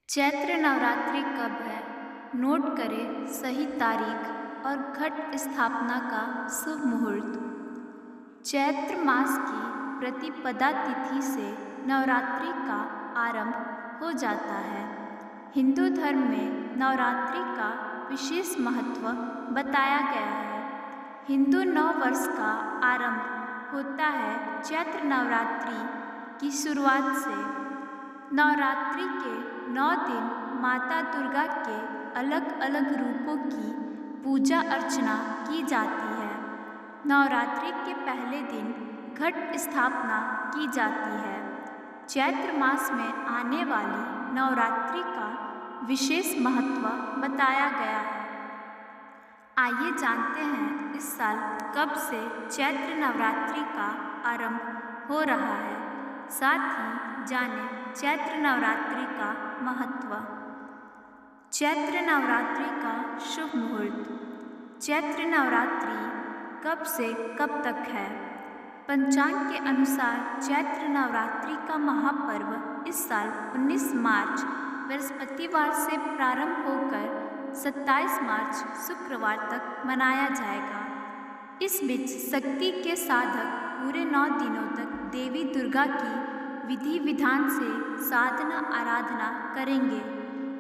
चैत्र नवरात्रि कब है? नोट करें सही तारीख और घट स्थापना का शुभ मुहूर्त। चैत्र मास की प्रतिपदा तिथि से नवरात्रि का आरंभ हो जाता है। हिंदू धर्म में नवरात्रि का विशेष महत्व बताया गया है। हिंदू नव वर्ष का आरंभ होता है चैत्र नवरात्रि की शुरुआत से। नवरात्रि के 9 दिन माता दुर्गा के अलग अलग रूपों की पूजा अर्चना की जाती है। नवरात्रि के पहले दिन घट स्थापना की जाती है। चैत्र मास में आने वाली नवरात्रि का विशेष महत्व बताया गया है। आइए जानते हैं इस साल कब से चैत्र नवरात्रि का आरंभ हो रहा है। साथ ही जानें चैत्र नवरात्रि का महत्व। चैत्र नवरात्रि का शुभ मुहूर्त। चैत्र नवरात्रि कब से कब तक है? पंचांग के अनुसार चैत्र नवरात्रि का महापर्व इस साल 19 मार्च बृहस्पतिवार से प्रारंभ होकर 27 मार्च शुक्रवार तक मनाया जाएगा। इस बीच शक्ति के साधक पूरे 9 दिनों तक देवी दुर्गा की विधि विधान से साधना आराधना करेंगे।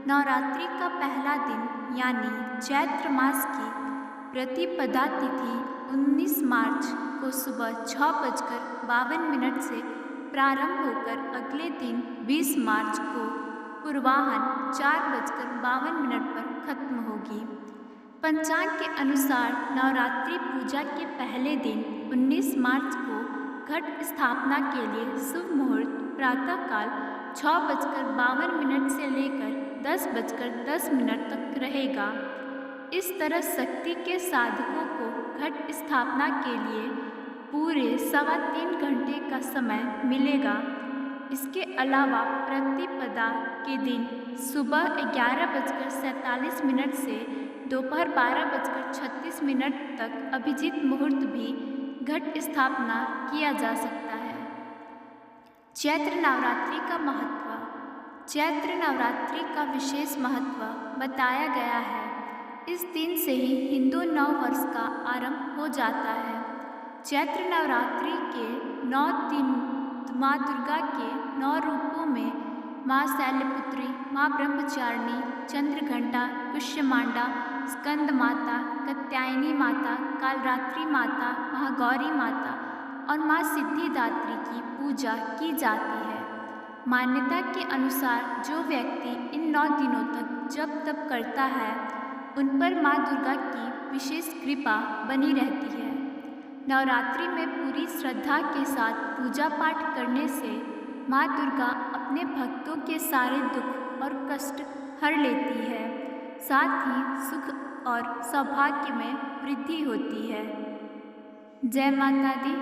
नवरात्रि का पहला दिन यानी चैत्र मास की प्रतिपदा तिथि 19 मार्च को सुबह 6:52 से प्रारंभ होकर अगले दिन 20 मार्च को पूर्वाह्न 4:52 पर खत्म होगी। पंचांग के अनुसार नवरात्रि पूजा के पहले दिन 19 मार्च को घट स्थापना के लिए शुभ मुहूर्त प्रातःकाल 6:52 से लेकर 10:10 तक रहेगा। इस तरह शक्ति के साधकों को घट स्थापना के लिए पूरे 3.25 घंटे का समय मिलेगा। इसके अलावा प्रतिपदा के दिन सुबह 11:47 से दोपहर 12:36 तक अभिजीत मुहूर्त भी घट स्थापना किया जा सकता है। चैत्र नवरात्रि का महत्व। चैत्र नवरात्रि का विशेष महत्व बताया गया है। इस दिन से ही हिंदू नव वर्ष का आरंभ हो जाता है। चैत्र नवरात्रि के 9 दिन माँ दुर्गा के 9 रूपों में माँ शैलपुत्री, माँ ब्रह्मचारिणी, चंद्रघंटा, कुष्मांडा, स्कंद माता, कात्यायनी माता, कालरात्रि माता, महागौरी माता और माँ सिद्धिदात्री की पूजा की जाती है। मान्यता के अनुसार जो व्यक्ति इन 9 दिनों तक जप तप करता है उन पर माँ दुर्गा की विशेष कृपा बनी रहती है। नवरात्रि में पूरी श्रद्धा के साथ पूजा पाठ करने से माँ दुर्गा अपने भक्तों के सारे दुख और कष्ट हर लेती है। साथ ही सुख और सौभाग्य में वृद्धि होती है। जय माता दी।